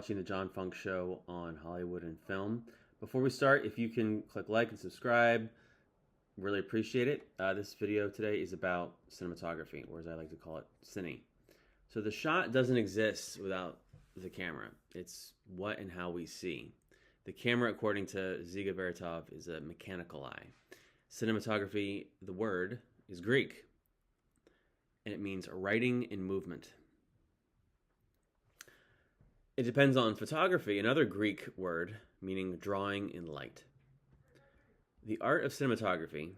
watching The John Funk Show on Hollywood and Film. Before we start, if you can click like and subscribe, really appreciate it. This video today is about cinematography, or as I like to call it, cine. So the shot doesn't exist without the camera. It's what and how we see. The camera, according to Ziga Vertov, is a mechanical eye. Cinematography, the word, is Greek, and it means writing in movement. It depends on photography, another Greek word meaning drawing in light. The art of cinematography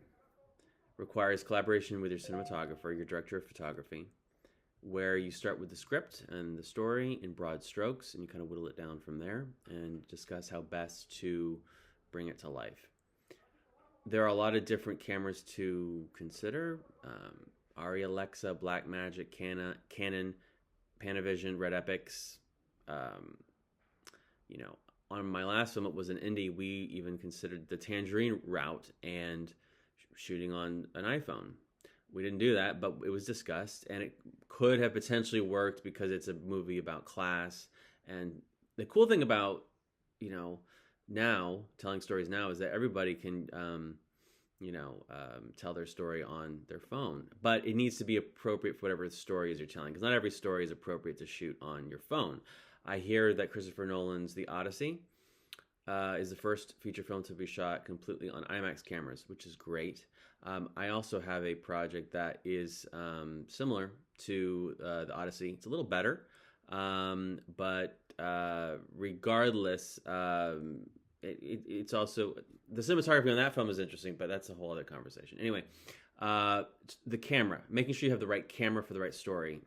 requires collaboration with your cinematographer, your director of photography, where you start with the script and the story in broad strokes, and you kind of whittle it down from there and discuss how best to bring it to life. There are a lot of different cameras to consider. Arri, Alexa, Blackmagic, Canon, Panavision, Red Epics. On my last film, it was an indie. We even considered the Tangerine route and shooting on an iPhone. We didn't do that, but it was discussed, and it could have potentially worked because it's a movie about class. And the cool thing about, now telling stories now is that everybody can, tell their story on their phone, but it needs to be appropriate for whatever story is you're telling, because not every story is appropriate to shoot on your phone. I hear that Christopher Nolan's The Odyssey is the first feature film to be shot completely on IMAX cameras, which is great. I also have a project that is similar to The Odyssey. It's a little better, but regardless, it's also, the cinematography on that film is interesting, but that's a whole other conversation. Anyway, the camera, making sure you have the right camera for the right story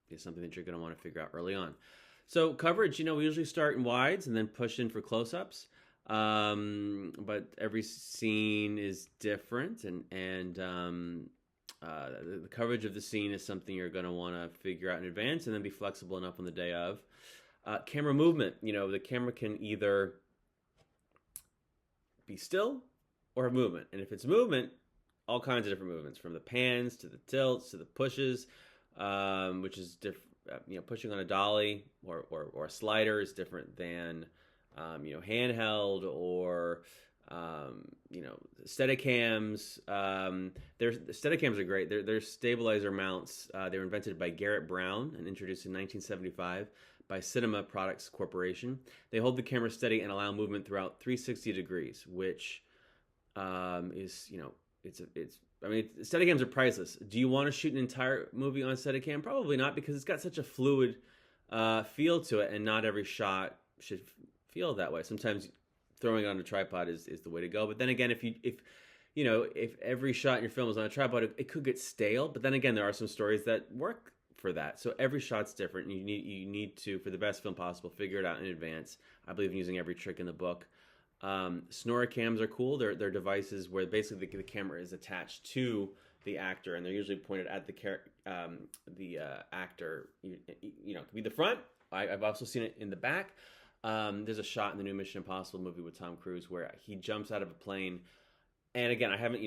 is something that you're going to want to figure out early on. So coverage, we usually start in wides and then push in for close-ups. But every scene is different, and the coverage of the scene is something you're going to want to figure out in advance and then be flexible enough on the day of. Camera movement, the camera can either be still or have movement. And if it's movement, all kinds of different movements, from the pans to the tilts to the pushes, which is different. Pushing on a dolly or a slider is different than handheld or Steadicams. Steadicams are great. They're stabilizer mounts. They were invented by Garrett Brown and introduced in 1975 by Cinema Products Corporation. They hold the camera steady and allow movement throughout 360 degrees, which is Steadicams are priceless. Do you want to shoot an entire movie on Steadicam? Probably not, because it's got such a fluid feel to it, and not every shot should feel that way. Sometimes throwing it on a tripod is the way to go. But then again, if every shot in your film is on a tripod, it could get stale. But then again, there are some stories that work for that. So every shot's different, and you need to, for the best film possible, figure it out in advance. I believe in using every trick in the book. Snoricams are cool. They're devices where basically the camera is attached to the actor, and they're usually pointed at the actor. It could be the front. I've also seen it in the back. There's a shot in the new Mission Impossible movie with Tom Cruise where he jumps out of a plane. And again, I haven't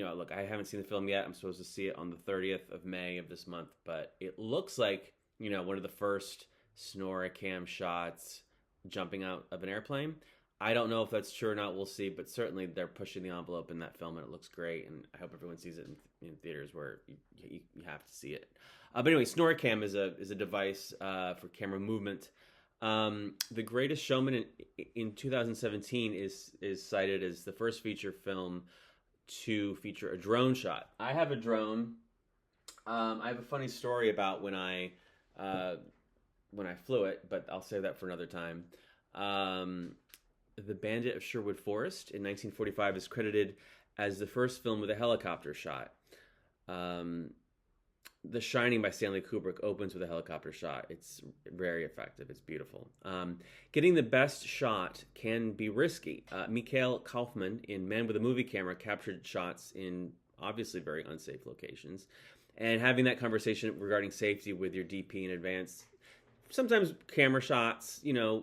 seen the film yet. I'm supposed to see it on the 30th of May of this month, but it looks like, one of the first Snoricam shots jumping out of an airplane. I don't know if that's true or not. We'll see, but certainly they're pushing the envelope in that film, and it looks great. And I hope everyone sees it in theaters where you have to see it. But anyway, Snoricam is a device for camera movement. The Greatest Showman in 2017 is cited as the first feature film to feature a drone shot. I have a drone. I have a funny story about when I flew it, but I'll save that for another time. The Bandit of Sherwood Forest in 1945 is credited as the first film with a helicopter shot. The Shining by Stanley Kubrick opens with a helicopter shot. It's very effective. It's beautiful. Getting the best shot can be risky. Mikhail Kaufman in Man with a Movie Camera captured shots in obviously very unsafe locations. And having that conversation regarding safety with your DP in advance. Sometimes camera shots,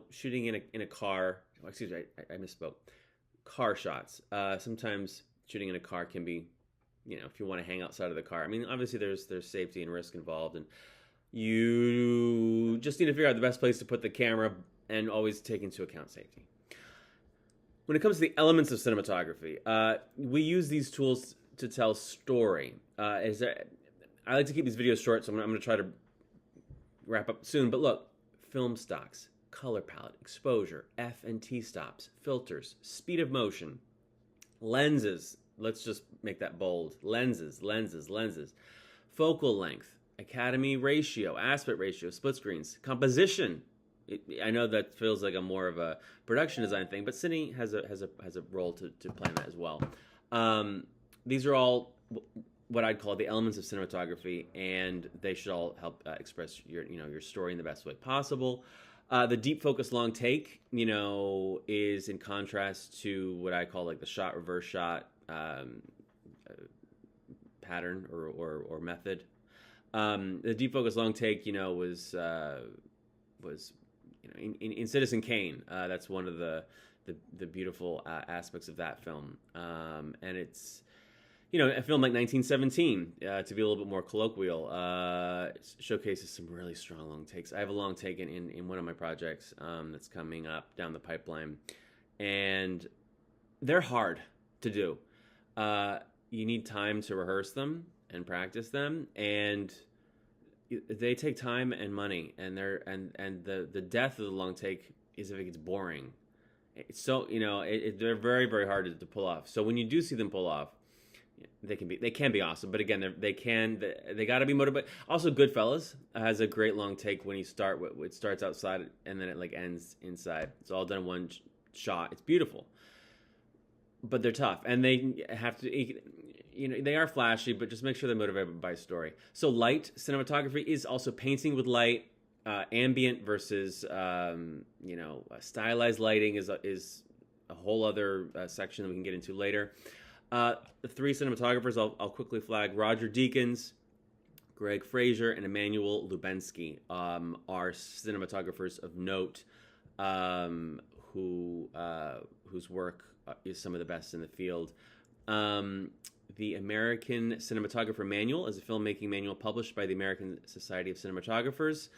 shooting in a car. Excuse me, I misspoke. Car shots. Sometimes shooting in a car can be, if you want to hang outside of the car. I mean, obviously there's safety and risk involved, and you just need to figure out the best place to put the camera and always take into account safety. When it comes to the elements of cinematography, we use these tools to tell story. I like to keep these videos short, so I'm going to try to wrap up soon. But look, film stocks, color palette, exposure, F and T stops, filters, speed of motion, lenses. Let's just make that bold. Lenses. Focal length, Academy ratio, aspect ratio, split screens, composition. I know that feels like a more of a production design thing, but Cine has a role to play in that as well. These are all what I'd call the elements of cinematography, and they should all help express your story in the best way possible. The deep focus long take, is in contrast to what I call like the shot reverse shot pattern or method. The deep focus long take, was in Citizen Kane. That's one of the beautiful aspects of that film, and it's a film like 1917, to be a little bit more colloquial, showcases some really strong long takes. I have a long take in one of my projects that's coming up down the pipeline, and they're hard to do. You need time to rehearse them and practice them, and they take time and money, and the death of the long take is if it gets boring. So they're very, very hard to pull off. So when you do see them pull off, they can be awesome. But again, they got to be motivated. Also, Goodfellas has a great long take when it starts outside and then it like ends inside. It's all done in one shot. It's beautiful, but they're tough, and they have to. They are flashy, but just make sure they're motivated by story. So light cinematography is also painting with light, ambient versus stylized lighting is a whole other section that we can get into later. The three cinematographers I'll quickly flag: Roger Deakins, Greg Fraser, and Emmanuel Lubensky are cinematographers of note whose work is some of the best in the field. The American Cinematographer Manual is a filmmaking manual published by the American Society of Cinematographers.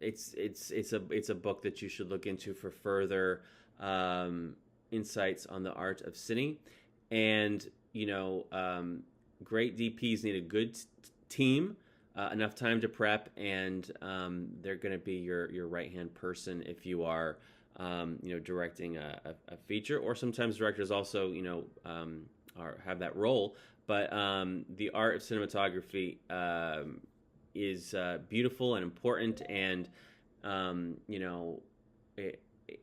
It's a book that you should look into for further insights on the art of cine. And great DPs need a good team, enough time to prep, and they're going to be your right-hand person if you are directing a feature, or sometimes directors also have that role. But the art of cinematography is beautiful and important, and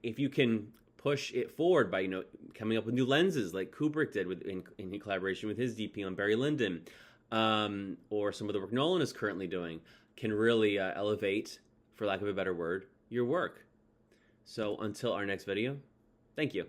if you can push it forward by coming up with new lenses like Kubrick did in collaboration with his DP on Barry Lyndon, or some of the work Nolan is currently doing, can really elevate, for lack of a better word, your work. So until our next video, thank you.